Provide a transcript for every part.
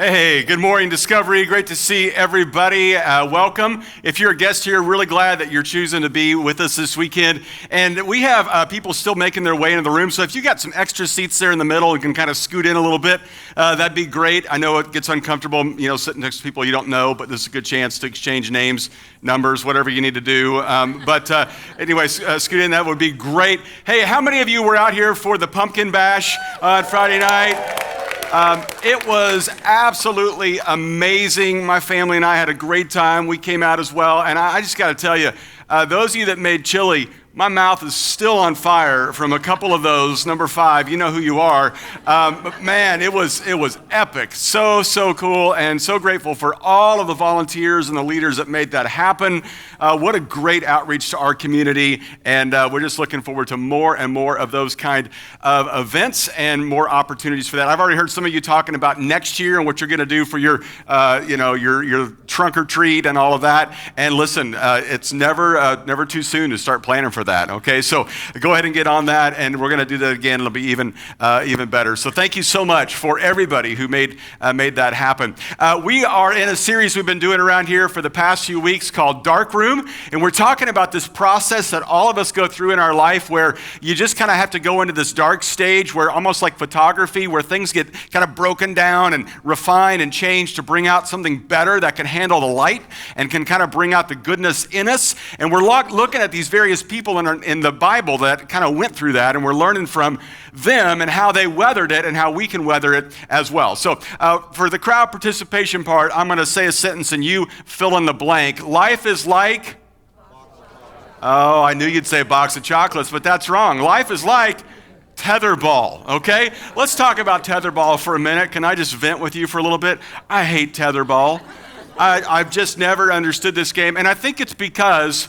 Hey, good morning, Discovery. Great to see everybody. Welcome. If you're a guest here, really glad that you're choosing to be with us this weekend. And we have people still making their way into the room. So if you got some extra seats there in the middle and can kind of scoot in a little bit, that'd be great. I know it gets uncomfortable, sitting next to people you don't know, but this is a good chance to exchange names, numbers, whatever you need to do. Anyway, scoot in. That would be great. Hey, how many of you were out here for the Pumpkin Bash on Friday night? It was absolutely amazing. My family and I had a great time. We came out as well. And I just got to tell you, those of you that made chili, my mouth is still on fire from a couple of those. Number 5, you know who you are. But man, it was epic. So cool, and so grateful for all of the volunteers and the leaders that made that happen. What a great outreach to our community. And we're just looking forward to more and more of those kind of events and more opportunities for that. I've already heard some of you talking about next year and what you're going to do for your trunk or treat and all of that. And listen, it's never too soon to start planning for that, okay? So go ahead and get on that, and we're going to do that again. It'll be even better. So thank you so much for everybody who made that happen. We are in a series we've been doing around here for the past few weeks called Dark Room, and we're talking about this process that all of us go through in our life where you just kind of have to go into this dark stage where almost like photography, where things get kind of broken down and refined and changed to bring out something better that can handle the light and can kind of bring out the goodness in us. And we're looking at these various people in the Bible that kind of went through that, and we're learning from them and how they weathered it and how we can weather it as well. So for the crowd participation part, I'm going to say a sentence and you fill in the blank. Life is like... Oh, I knew you'd say a box of chocolates, but that's wrong. Life is like tetherball, okay? Let's talk about tetherball for a minute. Can I just vent with you for a little bit? I hate tetherball. I've just never understood this game, and I think it's because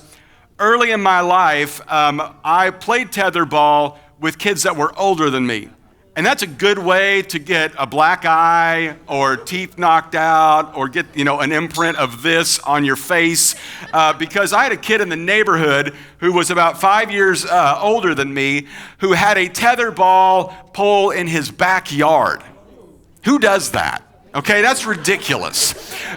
early in my life, I played tetherball with kids that were older than me. And that's a good way to get a black eye or teeth knocked out or get, an imprint of this on your face. Because I had a kid in the neighborhood who was about 5 years older than me who had a tetherball pole in his backyard. Who does that? Okay, that's ridiculous.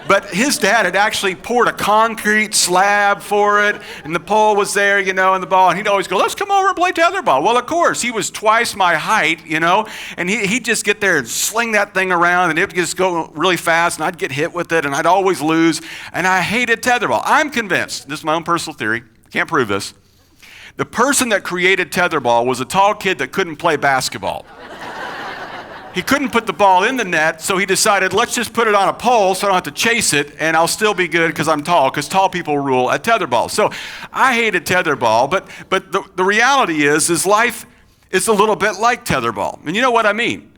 But his dad had actually poured a concrete slab for it, and the pole was there, and the ball, and he'd always go, let's come over and play tetherball. Well, of course, he was twice my height, and he'd just get there and sling that thing around, and it would just go really fast, and I'd get hit with it, and I'd always lose, and I hated tetherball. I'm convinced, this is my own personal theory, can't prove this, the person that created tetherball was a tall kid that couldn't play basketball. He couldn't put the ball in the net, so he decided, let's just put it on a pole so I don't have to chase it, and I'll still be good because I'm tall, because tall people rule at tetherball. So I hated tetherball, but the reality is life is a little bit like tetherball. And you know what I mean?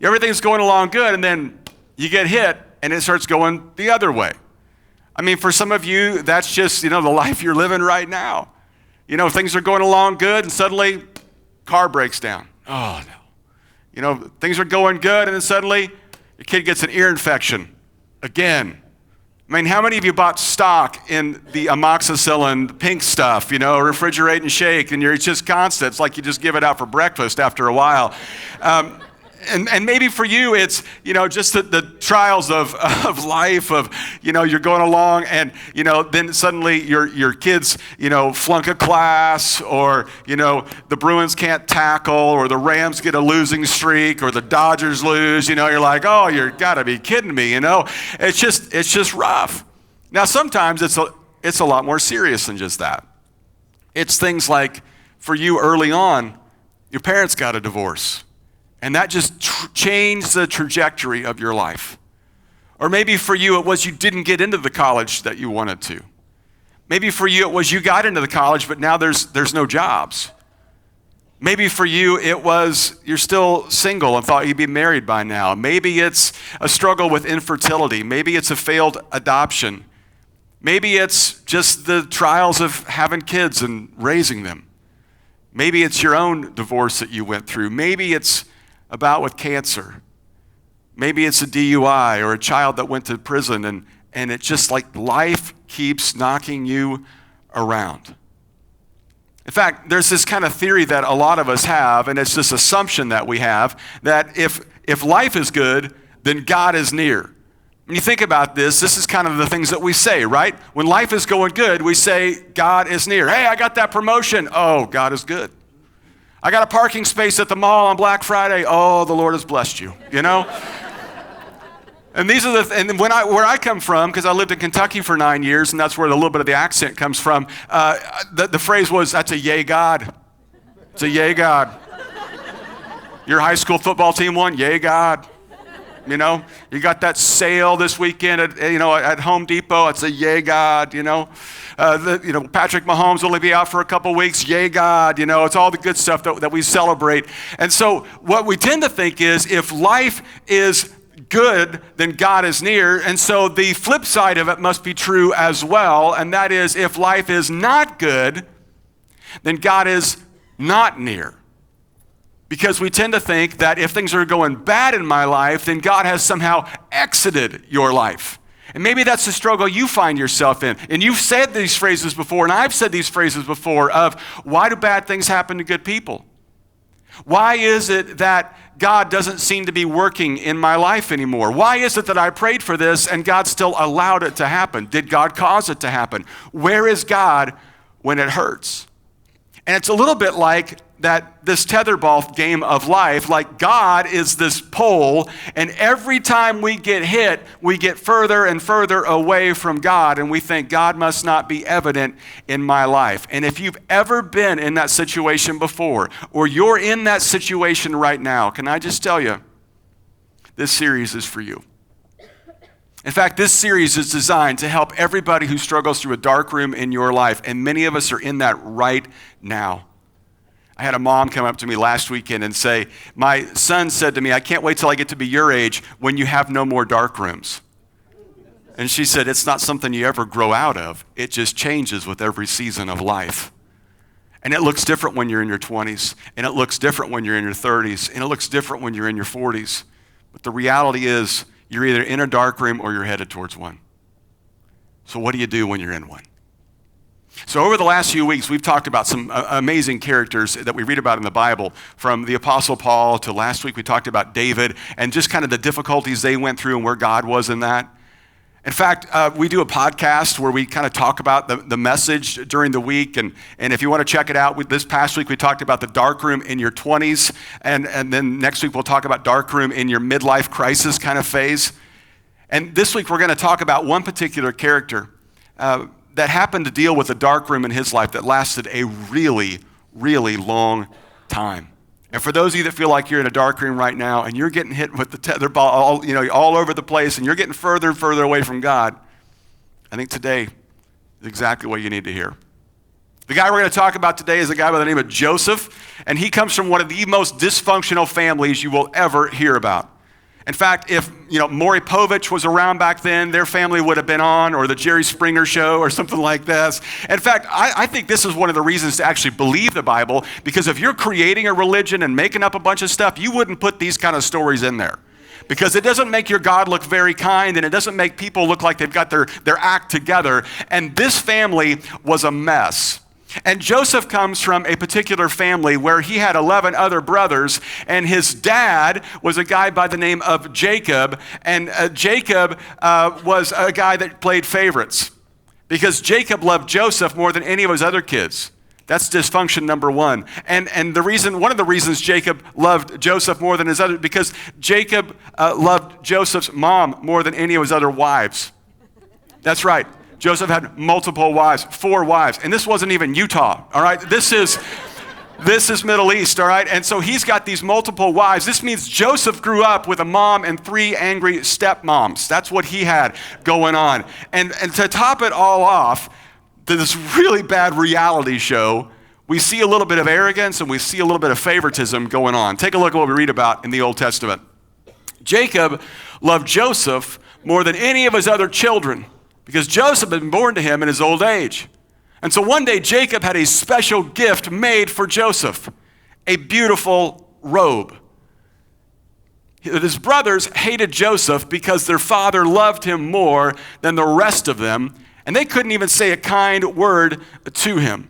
Everything's going along good, and then you get hit, and it starts going the other way. I mean, for some of you, that's just, the life you're living right now. Things are going along good, and suddenly, car breaks down. Oh, no. Things are going good, and then suddenly your kid gets an ear infection again. I mean, how many of you bought stock in the amoxicillin pink stuff, refrigerate and shake, and it's just constant. It's like you just give it out for breakfast after a while. And maybe for you, it's, just the trials of life of, you're going along and, then suddenly your kids, flunk a class or, the Bruins can't tackle or the Rams get a losing streak or the Dodgers lose, you're like, oh, you're gotta be kidding me, It's just rough. Now, sometimes it's a lot more serious than just that. It's things like, for you early on, your parents got a divorce. And that just changed the trajectory of your life. Or maybe for you, it was you didn't get into the college that you wanted to. Maybe for you, it was you got into the college, but now there's no jobs. Maybe for you, it was you're still single and thought you'd be married by now. Maybe it's a struggle with infertility. Maybe it's a failed adoption. Maybe it's just the trials of having kids and raising them. Maybe it's your own divorce that you went through. Maybe it's about with cancer. Maybe it's a DUI or a child that went to prison and it's just like life keeps knocking you around. In fact, there's this kind of theory that a lot of us have, and it's this assumption that we have that if life is good, then God is near. When you think about this is kind of the things that we say, right? When life is going good, we say, God is near. Hey, I got that promotion. Oh, God is good. I got a parking space at the mall on Black Friday. Oh, the Lord has blessed you, you know? And these are where I come from, because I lived in Kentucky for 9 years, and that's where a little bit of the accent comes from. The phrase was, that's a yay God. It's a yay God. Your high school football team won, yay God. You know, you got that sale this weekend at Home Depot. It's a yay God. Patrick Mahomes will only be out for a couple weeks. Yay God. It's all the good stuff that we celebrate. And so what we tend to think is if life is good, then God is near. And so the flip side of it must be true as well. And that is if life is not good, then God is not near. Because we tend to think that if things are going bad in my life, then God has somehow exited your life. And maybe that's the struggle you find yourself in. And you've said these phrases before, and I've said these phrases before of, why do bad things happen to good people? Why is it that God doesn't seem to be working in my life anymore? Why is it that I prayed for this and God still allowed it to happen? Did God cause it to happen? Where is God when it hurts? And it's a little bit like this tetherball game of life, like God is this pole, and every time we get hit, we get further and further away from God, and we think God must not be evident in my life. And if you've ever been in that situation before, or you're in that situation right now, can I just tell you, this series is for you. In fact, this series is designed to help everybody who struggles through a dark room in your life, and many of us are in that right now. I had a mom come up to me last weekend and say, my son said to me, I can't wait till I get to be your age when you have no more dark rooms. And she said, it's not something you ever grow out of. It just changes with every season of life. And it looks different when you're in your 20s, and it looks different when you're in your 30s, and it looks different when you're in your 40s. But the reality is, you're either in a dark room or you're headed towards one. So what do you do when you're in one? So over the last few weeks, we've talked about some amazing characters that we read about in the Bible, from the Apostle Paul to last week we talked about David and just kind of the difficulties they went through and where God was in that. In fact, we do a podcast where we kind of talk about the message during the week, and if you want to check it out, this past week we talked about the dark room in your 20s, and then next week we'll talk about dark room in your midlife crisis kind of phase. And this week we're going to talk about one particular character that happened to deal with a dark room in his life that lasted a really, really long time. And for those of you that feel like you're in a dark room right now and you're getting hit with the tetherball all over the place and you're getting further and further away from God, I think today is exactly what you need to hear. The guy we're going to talk about today is a guy by the name of Joseph, and he comes from one of the most dysfunctional families you will ever hear about. In fact, if Maury Povich was around back then, their family would have been on, or the Jerry Springer Show or something like this. In fact, I think this is one of the reasons to actually believe the Bible, because if you're creating a religion and making up a bunch of stuff, you wouldn't put these kind of stories in there. Because it doesn't make your God look very kind, and it doesn't make people look like they've got their act together. And this family was a mess. And Joseph comes from a particular family where he had 11 other brothers, and his dad was a guy by the name of Jacob, and Jacob was a guy that played favorites because Jacob loved Joseph more than any of his other kids. That's dysfunction number one. And one of the reasons Jacob loved Joseph more than his other, because Jacob loved Joseph's mom more than any of his other wives. That's right. Joseph had multiple wives, 4 wives, and this wasn't even Utah, all right? This is Middle East, all right? And so he's got these multiple wives. This means Joseph grew up with a mom and 3 angry stepmoms. That's what he had going on. And to top it all off, this really bad reality show, we see a little bit of arrogance and we see a little bit of favoritism going on. Take a look at what we read about in the Old Testament. Jacob loved Joseph more than any of his other children, because Joseph had been born to him in his old age. And so one day, Jacob had a special gift made for Joseph, a beautiful robe. His brothers hated Joseph because their father loved him more than the rest of them, and they couldn't even say a kind word to him.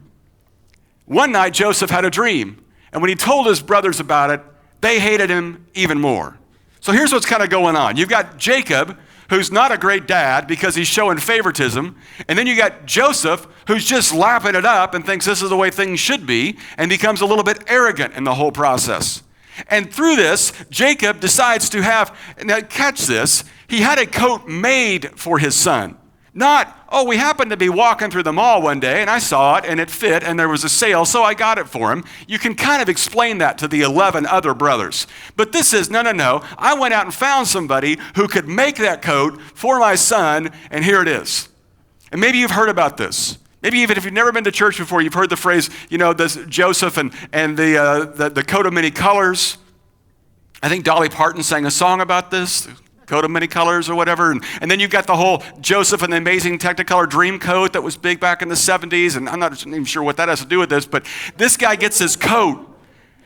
One night, Joseph had a dream, and when he told his brothers about it, they hated him even more. So here's what's kind of going on. You've got Jacob, who's not a great dad because he's showing favoritism. And then you got Joseph, who's just lapping it up and thinks this is the way things should be and becomes a little bit arrogant in the whole process. And through this, Jacob decides to have, now catch this, he had a coat made for his son. Not, oh, we happened to be walking through the mall one day and I saw it and it fit and there was a sale, so I got it for him. You can kind of explain that to the 11 other brothers. But this is, no. I went out and found somebody who could make that coat for my son, and here it is. And maybe you've heard about this. Maybe even if you've never been to church before, you've heard the phrase, this Joseph and the coat of many colors. I think Dolly Parton sang a song about this, coat of many colors or whatever. And then you've got the whole Joseph and the amazing Technicolor dream coat that was big back in the 70s. And I'm not even sure what that has to do with this, but this guy gets his coat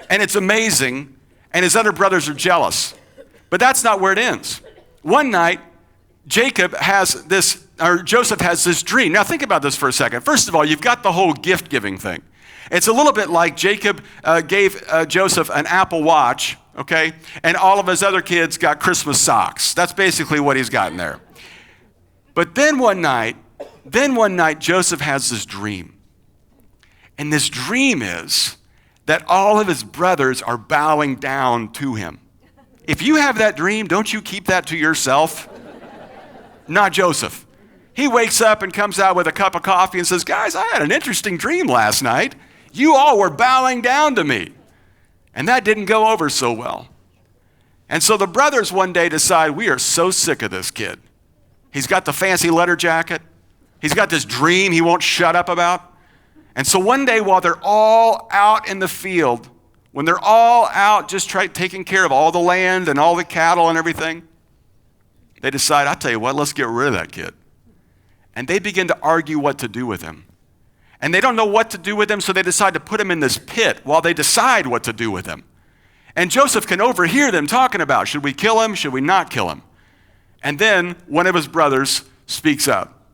and it's amazing and his other brothers are jealous. But that's not where it ends. One night, Joseph has this dream. Now think about this for a second. First of all, you've got the whole gift giving thing. It's a little bit like Jacob gave Joseph an Apple Watch, okay? And all of his other kids got Christmas socks. That's basically what he's gotten there. But then one night, Joseph has this dream. And this dream is that all of his brothers are bowing down to him. If you have that dream, don't you keep that to yourself? Not Joseph. He wakes up and comes out with a cup of coffee and says, guys, I had an interesting dream last night. You all were bowing down to me. And that didn't go over so well. And so the brothers one day decide, we are so sick of this kid. He's got the fancy leather jacket. He's got this dream he won't shut up about. And so one day while they're all out in the field, when they're all out just taking care of all the land and all the cattle and everything, they decide, I'll tell you what, let's get rid of that kid. And they begin to argue what to do with him. And they don't know what to do with him, so they decide to put him in this pit while they decide what to do with him. And Joseph can overhear them talking about, should we kill him? Should we not kill him? And then one of his brothers speaks up.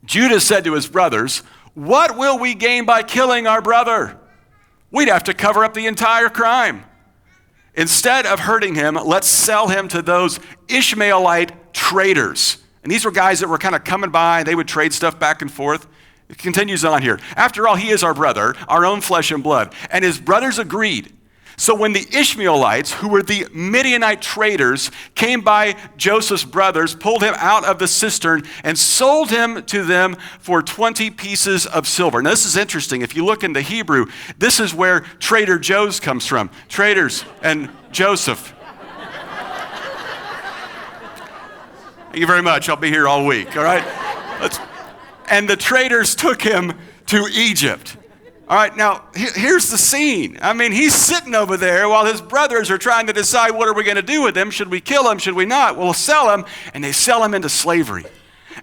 Judah said to his brothers, what will we gain by killing our brother? We'd have to cover up the entire crime. Instead of hurting him, let's sell him to those Ishmaelite traders. And these were guys that were kind of coming by. They would trade stuff back and forth. It continues on here. After all, he is our brother, our own flesh and blood. And his brothers agreed. So when the Ishmaelites, who were the Midianite traders, came by Joseph's brothers, pulled him out of the cistern and sold him to them for 20 pieces of silver. Now this is interesting. If you look in the Hebrew, this is where Trader Joe's comes from. Traders and Joseph. Thank you very much. I'll be here all week, all right? And the traders took him to Egypt. All right, now, here's the scene. I mean, he's sitting over there while his brothers are trying to decide what are we going to do with him. Should we kill him? Should we not? We'll sell him, and they sell him into slavery.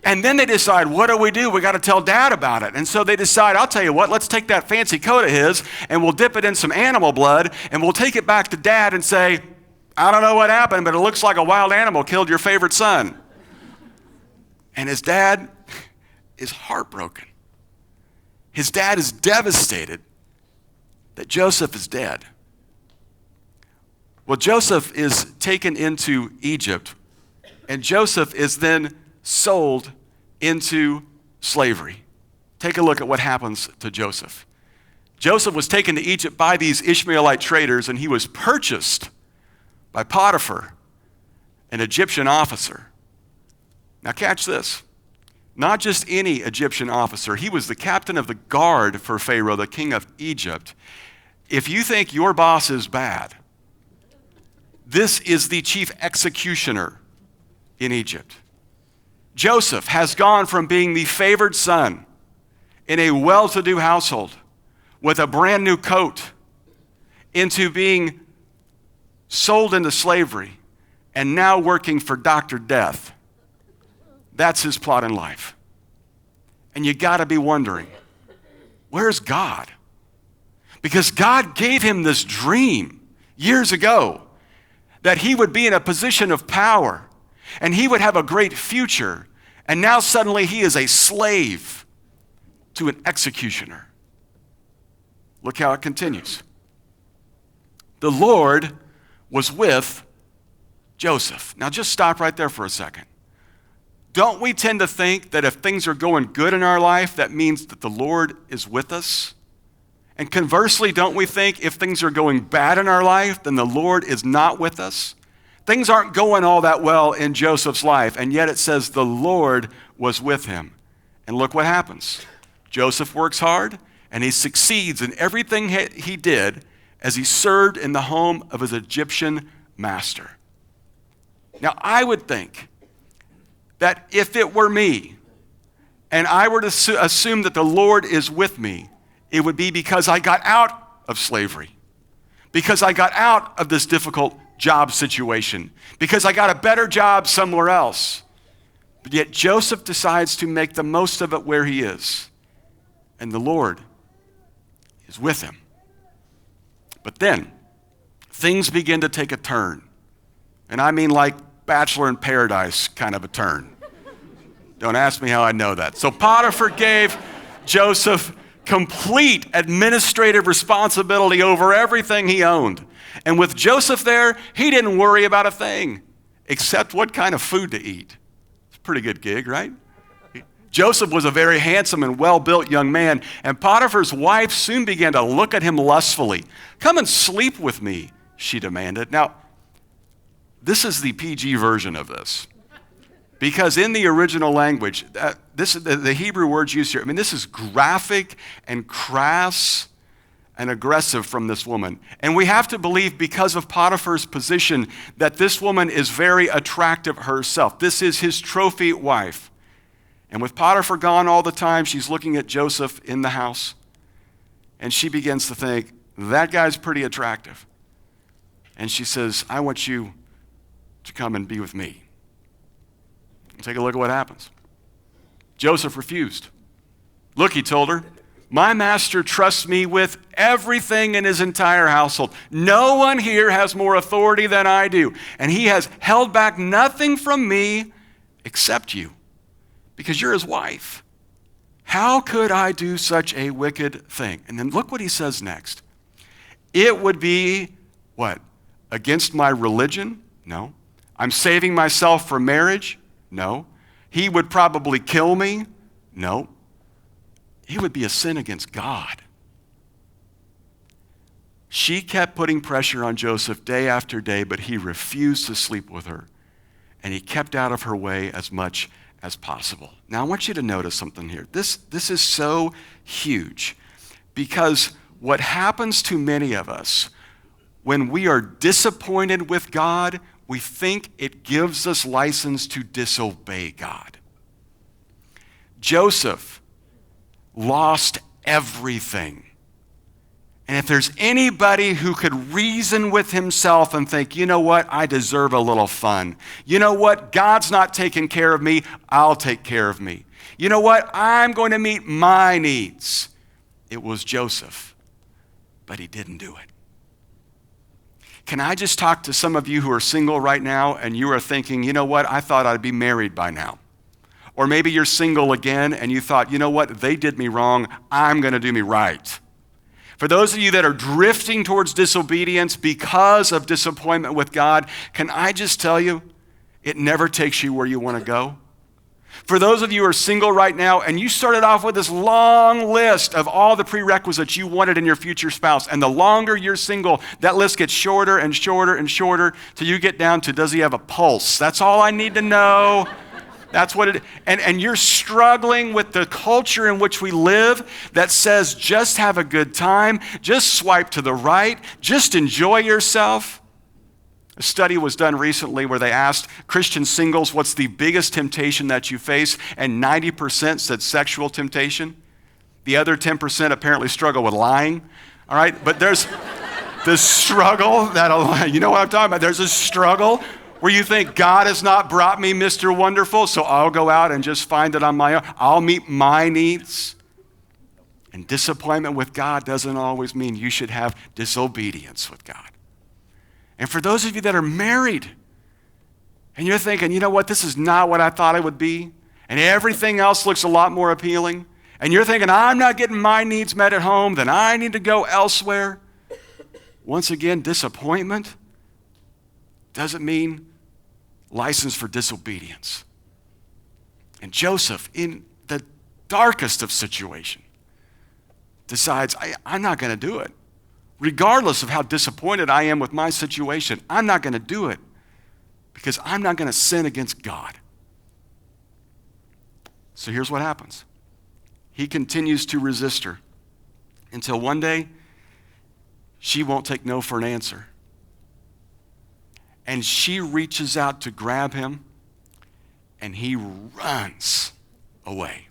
And then they decide, what do? We got to tell Dad about it. And so they decide, I'll tell you what, let's take that fancy coat of his, and we'll dip it in some animal blood, and we'll take it back to Dad and say, I don't know what happened, but it looks like a wild animal killed your favorite son. And his dad is heartbroken. His dad is devastated that Joseph is dead. Well, Joseph is taken into Egypt, and Joseph is then sold into slavery. Take a look at what happens to Joseph. Joseph was taken to Egypt by these Ishmaelite traders, and he was purchased by Potiphar, an Egyptian officer. Now catch this. Not just any Egyptian officer. He was the captain of the guard for Pharaoh, the king of Egypt. If you think your boss is bad, this is the chief executioner in Egypt. Joseph has gone from being the favored son in a well-to-do household with a brand new coat into being sold into slavery and now working for Dr. Death. That's his plot in life. And you got to be wondering, where's God? Because God gave him this dream years ago that he would be in a position of power and he would have a great future. And now suddenly he is a slave to an executioner. Look how it continues. The Lord was with Joseph. Now just stop right there for a second. Don't we tend to think that if things are going good in our life, that means that the Lord is with us? And conversely, don't we think if things are going bad in our life, then the Lord is not with us? Things aren't going all that well in Joseph's life, and yet it says the Lord was with him. And look what happens. Joseph works hard, and he succeeds in everything he did as he served in the home of his Egyptian master. Now, I would think that if it were me, and I were to assume that the Lord is with me, it would be because I got out of slavery, because I got out of this difficult job situation, because I got a better job somewhere else. But yet Joseph decides to make the most of it where he is, and the Lord is with him. But then things begin to take a turn, and I mean like Bachelor in Paradise kind of a turn. Don't ask me how I know that. So Potiphar gave Joseph complete administrative responsibility over everything he owned. And with Joseph there, he didn't worry about a thing except what kind of food to eat. It's a pretty good gig, right? Joseph was a very handsome and well-built young man, and Potiphar's wife soon began to look at him lustfully. "Come and sleep with me," she demanded. Now, this is the PG version of this. Because in the original language, the Hebrew words used here, this is graphic and crass and aggressive from this woman. And we have to believe, because of Potiphar's position, that this woman is very attractive herself. This is his trophy wife. And with Potiphar gone all the time, she's looking at Joseph in the house, and she begins to think, that guy's pretty attractive. And she says, "I want you to come and be with me." Take a look at what happens. Joseph refused. Look, he told her, "My master trusts me with everything in his entire household. No one here has more authority than I do. And he has held back nothing from me except you, because you're his wife. How could I do such a wicked thing?" And then look what he says next. "It would be," what? "Against my religion? No. I'm saving myself for marriage? No. He would probably kill me? No. It would be a sin against God." She kept putting pressure on Joseph day after day, but he refused to sleep with her, and he kept out of her way as much as possible. Now, I want you to notice something here. This is so huge, because what happens to many of us when we are disappointed with God, we think it gives us license to disobey God. Joseph lost everything. And if there's anybody who could reason with himself and think, you know what, I deserve a little fun. You know what, God's not taking care of me, I'll take care of me. You know what, I'm going to meet my needs. It was Joseph, but he didn't do it. Can I just talk to some of you who are single right now and you are thinking, you know what, I thought I'd be married by now. Or maybe you're single again and you thought, you know what, they did me wrong, I'm going to do me right. For those of you that are drifting towards disobedience because of disappointment with God, can I just tell you, it never takes you where you want to go. For those of you who are single right now and you started off with this long list of all the prerequisites you wanted in your future spouse, and the longer you're single, that list gets shorter and shorter and shorter till you get down to, does he have a pulse? That's all I need to know. That's what it is. And you're struggling with the culture in which we live that says just have a good time, just swipe to the right, just enjoy yourself. A study was done recently where they asked Christian singles, what's the biggest temptation that you face? And 90% said sexual temptation. The other 10% apparently struggle with lying. All right, but there's the struggle, you know what I'm talking about? There's a struggle where you think, God has not brought me Mr. Wonderful, so I'll go out and just find it on my own. I'll meet my needs. And disappointment with God doesn't always mean you should have disobedience with God. And for those of you that are married, and you're thinking, you know what, this is not what I thought it would be, and everything else looks a lot more appealing, and you're thinking, I'm not getting my needs met at home, then I need to go elsewhere. Once again, disappointment doesn't mean license for disobedience. And Joseph, in the darkest of situation, decides, I'm not going to do it. Regardless of how disappointed I am with my situation, I'm not going to do it because I'm not going to sin against God. So here's what happens. He continues to resist her until one day she won't take no for an answer. And she reaches out to grab him, and he runs away.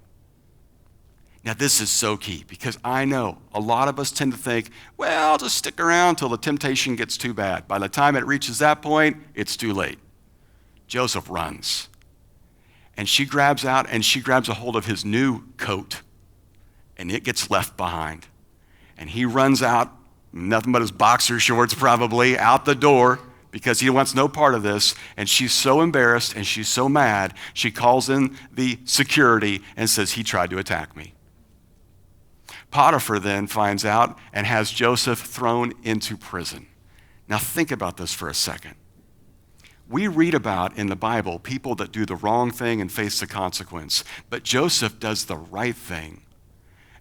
Now, this is so key because I know a lot of us tend to think, well, I'll just stick around till the temptation gets too bad. By the time it reaches that point, it's too late. Joseph runs. And she grabs out and she grabs a hold of his new coat, and it gets left behind. And he runs out, nothing but his boxer shorts probably, out the door because he wants no part of this. And she's so embarrassed and she's so mad, she calls in the security and says, he tried to attack me. Potiphar then finds out and has Joseph thrown into prison. Now think about this for a second. We read about in the Bible people that do the wrong thing and face the consequence, but Joseph does the right thing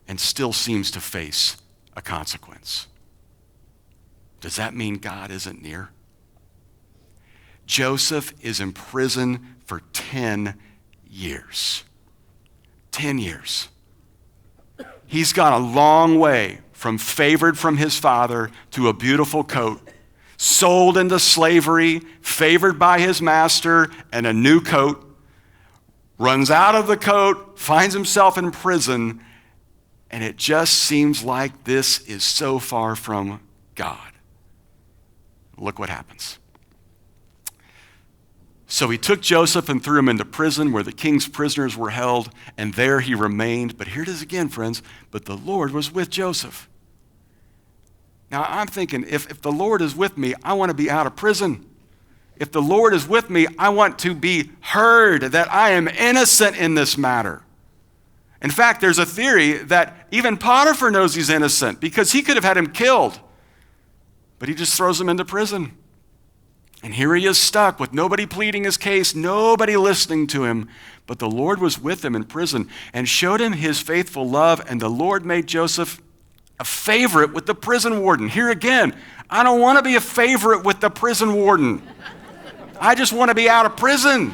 and still seems to face a consequence. Does that mean God isn't near? Joseph is in prison for 10 years. 10 years. He's gone a long way from favored from his father to a beautiful coat, sold into slavery, favored by his master, and a new coat, runs out of the coat, finds himself in prison, and it just seems like this is so far from God. Look what happens. So he took Joseph and threw him into prison where the king's prisoners were held, and there he remained. But here it is again, friends. But the Lord was with Joseph. Now I'm thinking, if the Lord is with me, I want to be out of prison. If the Lord is with me, I want to be heard that I am innocent in this matter. In fact, there's a theory that even Potiphar knows he's innocent because he could have had him killed. But he just throws him into prison. And here he is stuck with nobody pleading his case, nobody listening to him. But the Lord was with him in prison and showed him his faithful love. And the Lord made Joseph a favorite with the prison warden. Here again, I don't want to be a favorite with the prison warden. I just want to be out of prison.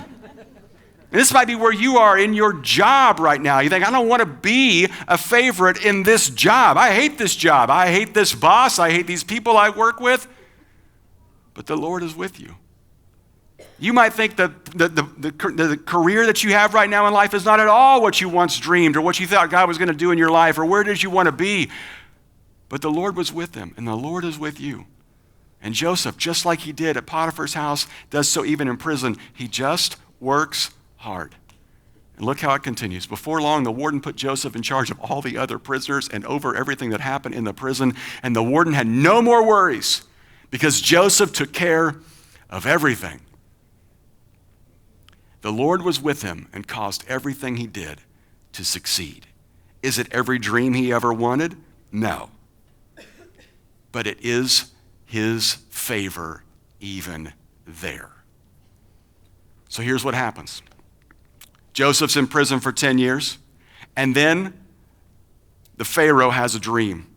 And this might be where you are in your job right now. You think, I don't want to be a favorite in this job. I hate this job. I hate this boss. I hate these people I work with. But the Lord is with you. You might think that the career that you have right now in life is not at all what you once dreamed or what you thought God was going to do in your life or where did you want to be. But the Lord was with him, and the Lord is with you. And Joseph, just like he did at Potiphar's house, does so even in prison. He just works hard. And look how it continues. Before long, the warden put Joseph in charge of all the other prisoners and over everything that happened in the prison. And the warden had no more worries because Joseph took care of everything. The Lord was with him and caused everything he did to succeed. Is it every dream he ever wanted? No. But it is his favor even there. So here's what happens. Joseph's in prison for 10 years, and then the Pharaoh has a dream.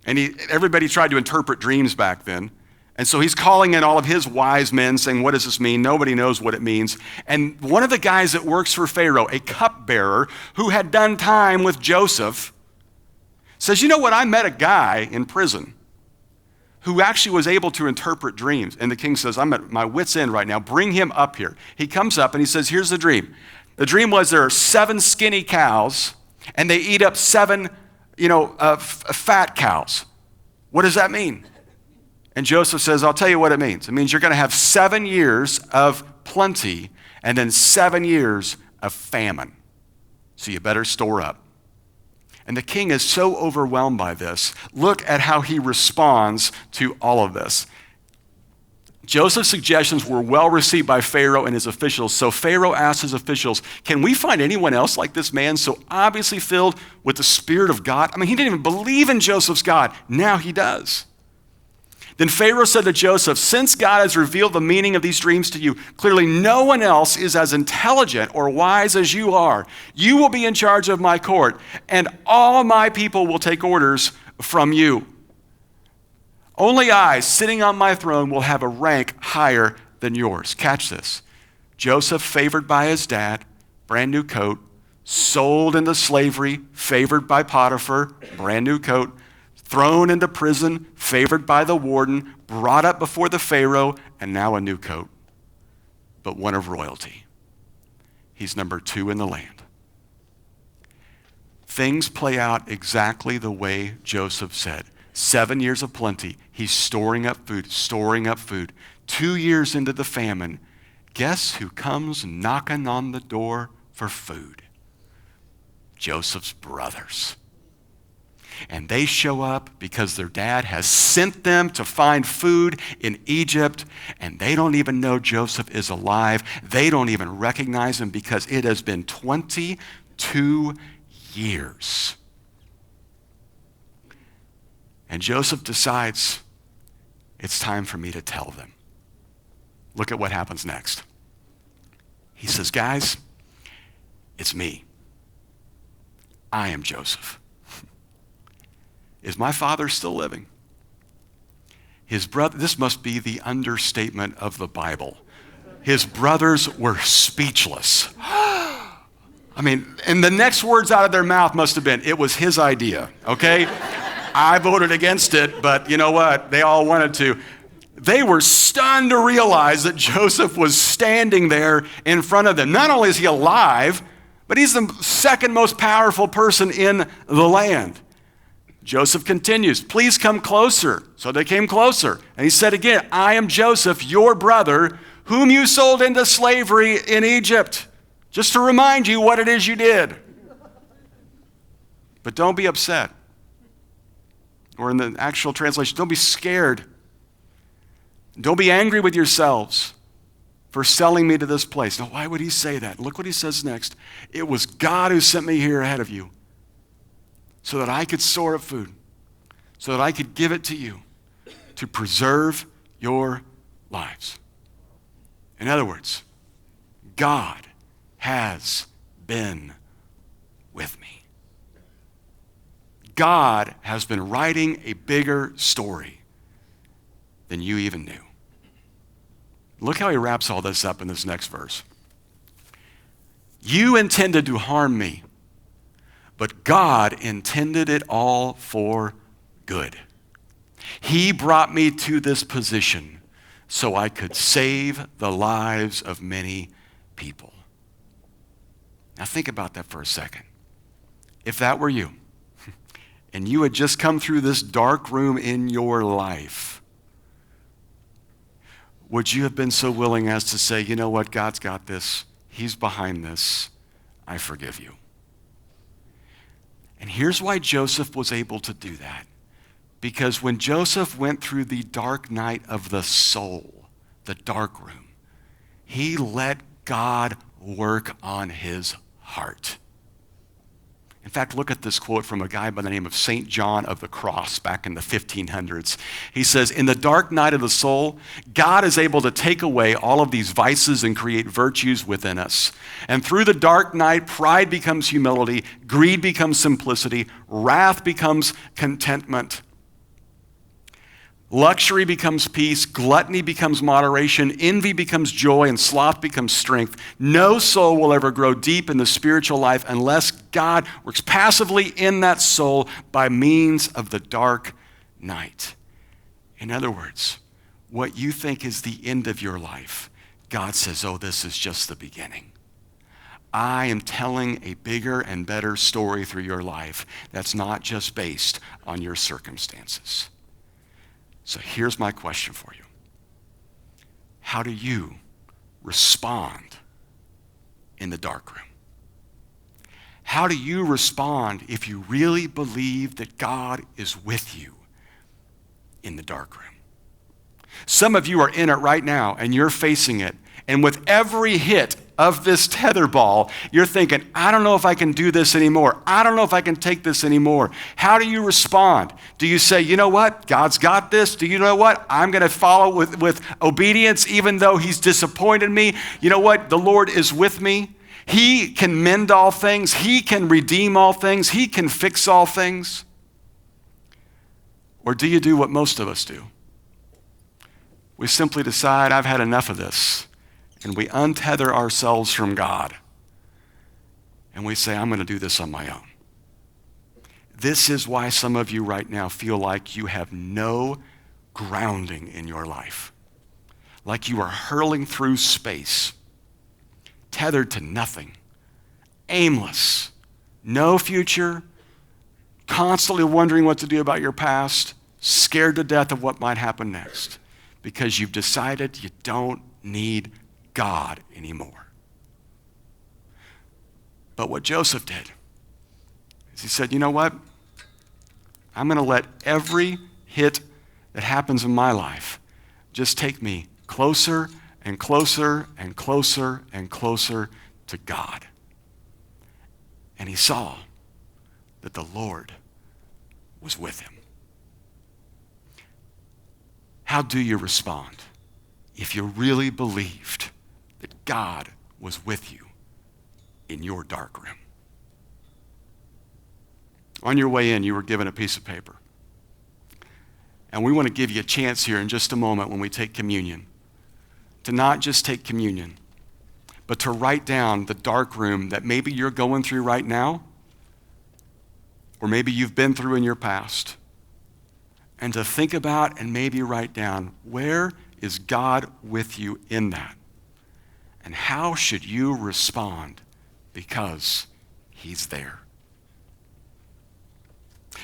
And everybody tried to interpret dreams back then. And so he's calling in all of his wise men saying, what does this mean? Nobody knows what it means. And one of the guys that works for Pharaoh, a cupbearer who had done time with Joseph, says, you know what, I met a guy in prison who actually was able to interpret dreams. And the king says, I'm at my wit's end right now. Bring him up here. He comes up and he says, here's the dream. The dream was there are 7 skinny cows and they eat up 7 fat cows. What does that mean? And Joseph says, I'll tell you what it means. It means you're going to have 7 years of plenty and then 7 years of famine. So you better store up. And the king is so overwhelmed by this. Look at how he responds to all of this. Joseph's suggestions were well received by Pharaoh and his officials. So Pharaoh asked his officials, can we find anyone else like this man so obviously filled with the Spirit of God? I mean, he didn't even believe in Joseph's God. Now he does. Then Pharaoh said to Joseph, since God has revealed the meaning of these dreams to you, clearly no one else is as intelligent or wise as you are. You will be in charge of my court, and all my people will take orders from you. Only I, sitting on my throne, will have a rank higher than yours. Catch this. Joseph, favored by his dad, brand new coat, sold into slavery, favored by Potiphar, brand new coat, thrown into prison, favored by the warden, brought up before the Pharaoh, and now a new coat, but one of royalty. He's number 2 in the land. Things play out exactly the way Joseph said. 7 years of plenty. He's storing up food, storing up food. 2 years into the famine, guess who comes knocking on the door for food? Joseph's brothers. And they show up because their dad has sent them to find food in Egypt, and they don't even know Joseph is alive. They don't even recognize him because it has been 22 years. And Joseph decides, it's time for me to tell them. Look at what happens next. He says, guys, it's me. I am Joseph. Is my father still living? His brother, this must be the understatement of the Bible. His brothers were speechless. I mean, and the next words out of their mouth must have been, it was his idea, okay? I voted against it, but you know what? They all wanted to. They were stunned to realize that Joseph was standing there in front of them. Not only is he alive, but he's the second most powerful person in the land. Joseph continues, please come closer. So they came closer. And he said again, I am Joseph, your brother, whom you sold into slavery in Egypt. Just to remind you what it is you did. But don't be upset. Or in the actual translation, don't be scared. Don't be angry with yourselves for selling me to this place. Now, why would he say that? Look what he says next. It was God who sent me here ahead of you so that I could store up food, so that I could give it to you to preserve your lives. In other words, God has been with me. God has been writing a bigger story than you even knew. Look how he wraps all this up in this next verse. You intended to harm me, but God intended it all for good. He brought me to this position so I could save the lives of many people. Now think about that for a second. If that were you, and you had just come through this dark room in your life, would you have been so willing as to say, you know what, God's got this, He's behind this, I forgive you? And here's why Joseph was able to do that. Because when Joseph went through the dark night of the soul, the dark room, he let God work on his heart. In fact, look at this quote from a guy by the name of St. John of the Cross back in the 1500s. He says, in the dark night of the soul, God is able to take away all of these vices and create virtues within us. And through the dark night, pride becomes humility, greed becomes simplicity, wrath becomes contentment. Luxury becomes peace, gluttony becomes moderation, envy becomes joy, and sloth becomes strength. No soul will ever grow deep in the spiritual life unless God works passively in that soul by means of the dark night. In other words, what you think is the end of your life, God says, oh, this is just the beginning. I am telling a bigger and better story through your life that's not just based on your circumstances. So here's my question for you. How do you respond in the dark room? How do you respond if you really believe that God is with you in the dark room? Some of you are in it right now and you're facing it. And with every hit of this tetherball, you're thinking, I don't know if I can do this anymore. I don't know if I can take this anymore. How do you respond? Do you say, you know what? God's got this. Do you know what? I'm going to follow with obedience even though he's disappointed me. You know what? The Lord is with me. He can mend all things. He can redeem all things. He can fix all things. Or do you do what most of us do? We simply decide, I've had enough of this. And we untether ourselves from God. And we say, I'm going to do this on my own. This is why some of you right now feel like you have no grounding in your life. Like you are hurling through space, tethered to nothing, aimless, no future, constantly wondering what to do about your past, scared to death of what might happen next, because you've decided you don't need God anymore. But what Joseph did is he said, you know what? I'm going to let every hit that happens in my life just take me closer and closer and closer and closer to God. And he saw that the Lord was with him. How do you respond if you really believed that God was with you in your dark room? On your way in, you were given a piece of paper. And we want to give you a chance here in just a moment when we take communion to not just take communion, but to write down the dark room that maybe you're going through right now, or maybe you've been through in your past, and to think about and maybe write down, where is God with you in that? And how should you respond because he's there?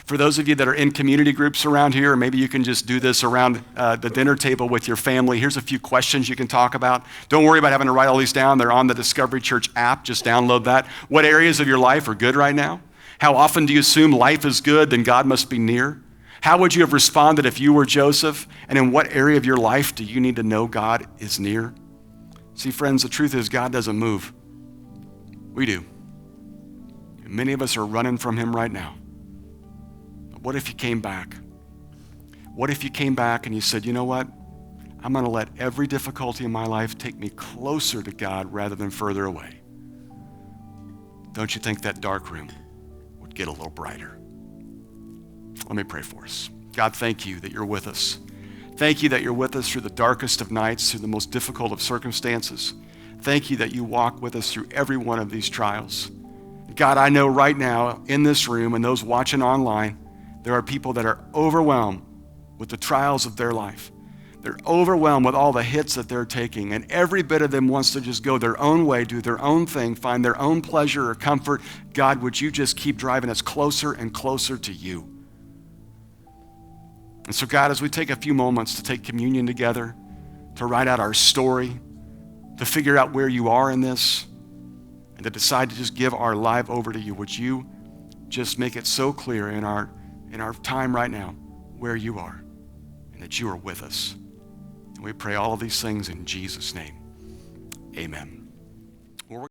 For those of you that are in community groups around here, or maybe you can just do this around the dinner table with your family, here's a few questions you can talk about. Don't worry about having to write all these down. They're on the Discovery Church app. Just download that. What areas of your life are good right now? How often do you assume life is good, then God must be near? How would you have responded if you were Joseph? And in what area of your life do you need to know God is near? See, friends, the truth is God doesn't move. We do. And many of us are running from him right now. But what if you came back? What if you came back and you said, you know what? I'm going to let every difficulty in my life take me closer to God rather than further away. Don't you think that dark room would get a little brighter? Let me pray for us. God, thank you that you're with us. Thank you that you're with us through the darkest of nights, through the most difficult of circumstances. Thank you that you walk with us through every one of these trials. God, I know right now in this room and those watching online, there are people that are overwhelmed with the trials of their life. They're overwhelmed with all the hits that they're taking, and every bit of them wants to just go their own way, do their own thing, find their own pleasure or comfort. God, would you just keep driving us closer and closer to you? And so, God, as we take a few moments to take communion together, to write out our story, to figure out where you are in this, and to decide to just give our life over to you, would you just make it so clear in our time right now where you are and that you are with us. And we pray all of these things in Jesus' name. Amen.